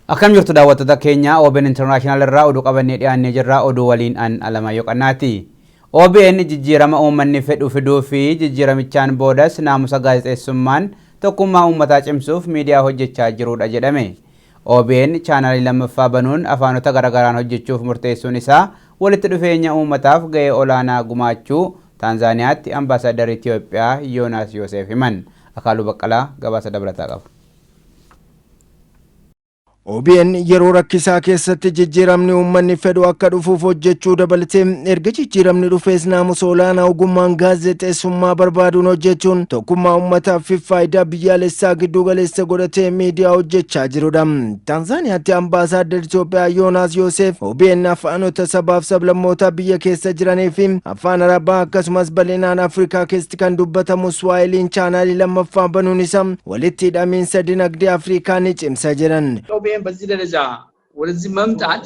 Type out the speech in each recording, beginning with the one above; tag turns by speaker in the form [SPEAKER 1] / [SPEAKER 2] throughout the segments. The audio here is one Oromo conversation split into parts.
[SPEAKER 1] Akkam jirtu daawwattoota keenya OBN International irraa oduu qabannee dhiyaannee jirra. Oduu waliin an Alamaayoo Qannaati. OBN jijjiirama uummanni fedhu fiduu fi jijjiiramichaan boodas naamusa gaazexeessummaan tokkummaa uummataa cimsuuf miidiyaa hojjechaa jirudha jedhame. OBN chaanaalii lammaffaa banuun afaanota garagaraan hojjechuuf murteessuun isaa walitti dhufeenya uummataaf gahee olaanaa gumaachuu Taanzaaniyaatti ambaasaaddarri Itoophiyaa Yoonaas Yoosef himan. Akaaluu Baqqalaa gabaasa dabalataa qaba.
[SPEAKER 2] OBN yeroo rakkisaa keessatti jijjiiramni uummanni fedhu akka dhufuuf hojjechuu dabalatee erga jijjiiramni dhufees naamusa olaanaa ogummaan gaazexeessummaa barbaaduun hojjechuun tokkummaa uummataaf fi faayidaa biyyaalessaa giddu galeessa godhatee miidiyaa hojjechaa jirudha. Taanzaaniyaatti ambaasaaddarri Itoophiyaa Yoonaas Yoosef OBN afaanota sabaaf sablammoota biyya keessa jiranii fi afaan Arabaa akkasumas bal'inaan Afrikaa keessatti kan dubbatamu Swaahiliin chaanaalii lammaffaa banuun isaa walitti hidhamiinsa dinagdee Afrikaa ni cimsa jedhan.
[SPEAKER 3] በዚህ ደረጃ ወደዚህ መምጣት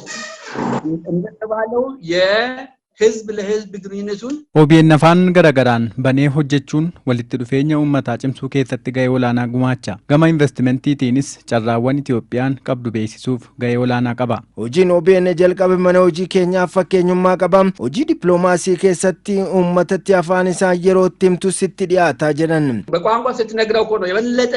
[SPEAKER 3] እንደተባለው የህዝብ ለህዝብ ግንኙነቱን
[SPEAKER 4] OBN afaan garagaraan banee hojjechuun walitti dhufeenya uummataa cimsuu keessatti gahee olaanaa gumaacha. Gama investimentiitiinis carraawwan Itoophiyaan qabdu beeksisuuf gahee olaanaa qaba.
[SPEAKER 2] Hojiin OBN jalqabe mana hojii keenyaaf fakkeenyummaa qaba. Hojii dippiloomaasii keessatti uummatatti afaan isaa yeroo itti himtu sitti dhiyaataa jedhan.
[SPEAKER 3] በቋንቋ ስትነግረው እኮ ነው የበለጠ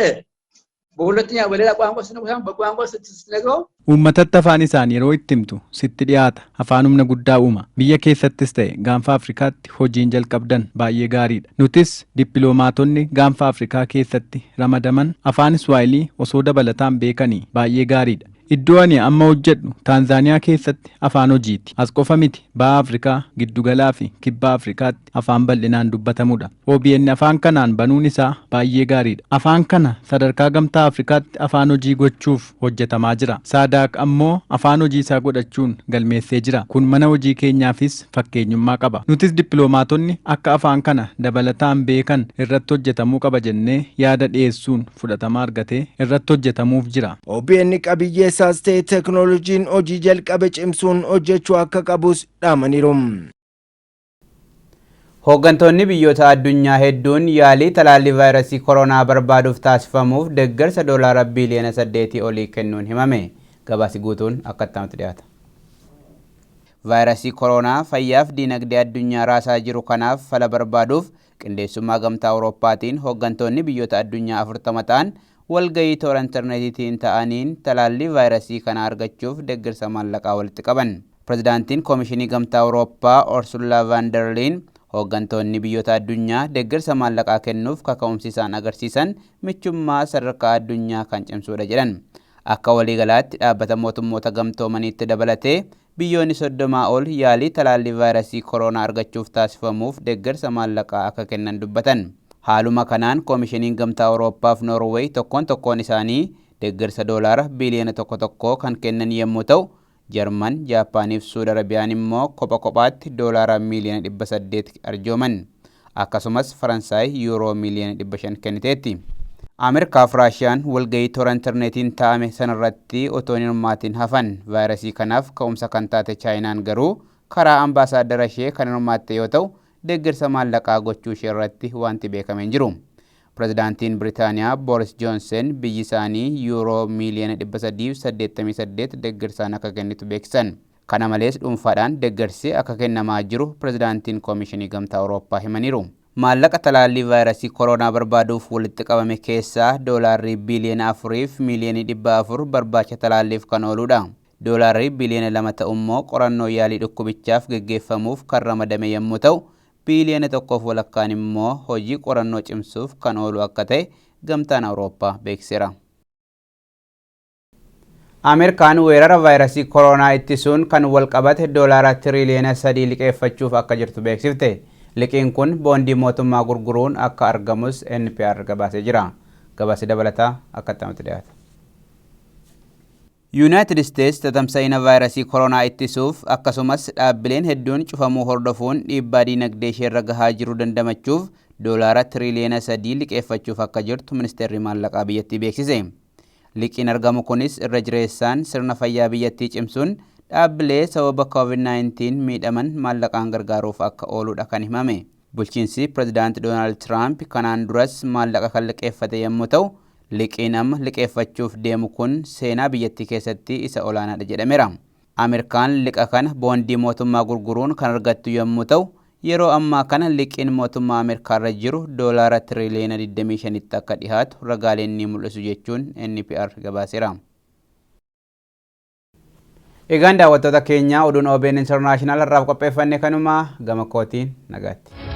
[SPEAKER 3] በሁለተኛ በሌላ ቋንቋ ስንቆም በቋንቋ ስትነግረው
[SPEAKER 4] uummatatti afaan isaan yeroo itti himtu sitti dhiyaata. Afaan humna guddaa uuma. Biyya keessattis ta'e gaanfa Afrikaatti hojiin jalqabdan baay'ee gaariidha. Nutis dippiloomaatonni gaanfa Afrikaa keessatti ramadaman afaan Swaahilii osoo dabalataan beekanii baay'ee gaariidha. Iddoo ani amma hojjedhu Taanzaaniyaa keessatti afaan hojiiti. As qofa miti baha Afrikaa giddugalaa fi kibba Afrikaatti afaan bal'inaan dubbatamudha. OBN afaan kanaan banuun isaa baay'ee gaariidha. Afaan kana sadarkaa gamtaa Afrikaatti afaan hojii gochuuf hojjetamaa jira. Saadaaq ammoo afaan hojii isaa godhachuun galmeessee jira. Kun mana hojii keenyaafis fakkeenyummaa qaba. Nutis dippiloomaatonni akka afaan kana dabalataan beekan irratti hojjetamuu qaba jennee yaada dhiyeessuun fudhatama argatee irratti hojjetamuuf jira.
[SPEAKER 2] OBN qabiyyee saastee teknooloojiin hojii jalqabe cimsuun hojjechuu akka qabus dhaamaniiru.
[SPEAKER 1] Hooggantoonni biyyoota addunyaa hedduun yaalii talaallii vaayirasii koronaa barbaaduuf taasifamuuf deeggarsa doolaara biiliyoona 8 olii kennuun himame. Gabaasi guutuun akkatti dhiyaata. Vaayirasii koronaa fayyaaf diinagdee addunyaa raasaa jiru kanaaf fala barbaaduuf qindeessummaa gamtaa Awurooppaatiin hooggantoonni biyyoota addunyaa 40 ta'an walgahii toora intarneetiitiin ta'aniin talaallii vaayirasii kana argachuuf deeggarsa maallaqaa walitti qaban. Pirezidaantiin Koomishinii Gamtaa Awurooppaa Ursula von der Leyen hooggantoonni biyyoota addunyaa deeggarsa maallaqaa kennuuf kaka'umsisaan agarsiisan michummaa sadarkaa addunyaa kan cimsuudha jedhan. Akka waliigalaatti dhaabbata mootummoota gamtoomaniitti dabalatee biyyoonni 30 ol yaalii talaallii vaayirasii koronaa argachuuf taasifamuuf deeggarsa maallaqaa akka kennan dubbatan. Haaluma kanaan Koomishiniin Gamtaa Awurooppaa fi Noorweey tokkoon isaanii deeggarsa doolaara biiliyoona 1 kan kennan yommuu ta'u, Jarman, Jaapaanii fi Suudi Arabiyaan immoo kophaatti doolaara miiliyoona 800 arjooman. Akkasumas Faransaay yuuroo miiliyoona 500 kenniteetti. Ameerikaa fi Raashiyaan walgahii toora intarneetiin taa'ame sanarratti otoo hin hirmaatin hafan. Vaayirasii kanaaf ka'umsa kan taate Chaayinaan garuu karaa ambaasaadara ishee kan hirmaatte yoo ta'u, deeggarsa maallaqaa gochuu ishee irratti wanti beekamee hin jiru. Pirezidaantiin Biriitaaniyaa Booris Joonsen biyyi isaanii yuuroo miiliyoona 388 deeggarsaan akka kennitu beeksisan. Kana malees dhuunfaadhaan deeggarsi akka kennamaa jiru pirezidaantiin Koomishinii Gamtaa Awurooppaa himaniiru. Maallaqa talaallii vaayirasii koronaa barbaaduuf walitti qabame keessaa doolaarri biiliyoona 4 fi miiliyoona 400 barbaacha talaalliif kan ooludha. Doolaarri biiliyoona 2 ta'u immoo qorannoo yaalii dhukkubichaaf gaggeeffamuuf kan ramadame yommuu ta'u, biiliyoona 1.2 immoo hojii qorannoo cimsuuf kan oolu akka ta'e gamtaan Awurooppaa beeksiseera. Ameerikaan weerara vaayirasii koronaa ittisuun kan walqabate doolaara tiriliyoona 3 liqeeffachuuf akka jirtu beeksifte. Liqiin kun boondii mootummaa gurguruun akka argamus NPR gabaasee jira. Gabaasi dabalataa akkatti dhiyaata. United States tatamsa'ina vaayirasii koronaa ittisuuf akkasumas dhaabbileen hedduun cufamuu hordofuun dhiibbaa diinagdee ishee irra gahaa jiru dandamachuuf doolaara tiriliyoona 3 liqeeffachuuf akka jirtu ministeerri maallaqaa biyyattii beeksise. Liqiin argamu kunis irra jireessaan sirna fayyaa biyyattii cimsuun dhaabbilee sababa COVID-19 miidhaman maallaqaan gargaaruuf akka ooludha kan himame. Bulchiinsi Pireezidaanti Doonaald Tiraamp kanaan duras maallaqa kan liqeeffate yommuu ta'u, liqiin amma liqeeffachuuf deemu kun seenaa biyyattii keessatti isa olaanaadha jedhameera. Ameerikaan liqa kana boondii mootummaa gurguruun kan argattu yommuu ta'u, yeroo ammaa kana liqiin mootummaa Ameerikaarra jiru doolaara tiriliyoona 25tti akka dhihaatu ragaaleen ni mul'isu jechuun NPR gabaaseera. Egaan daawwattoota keenya oduun OBN International irraa qopheeffanne kanuma gama kootiin nagaatti.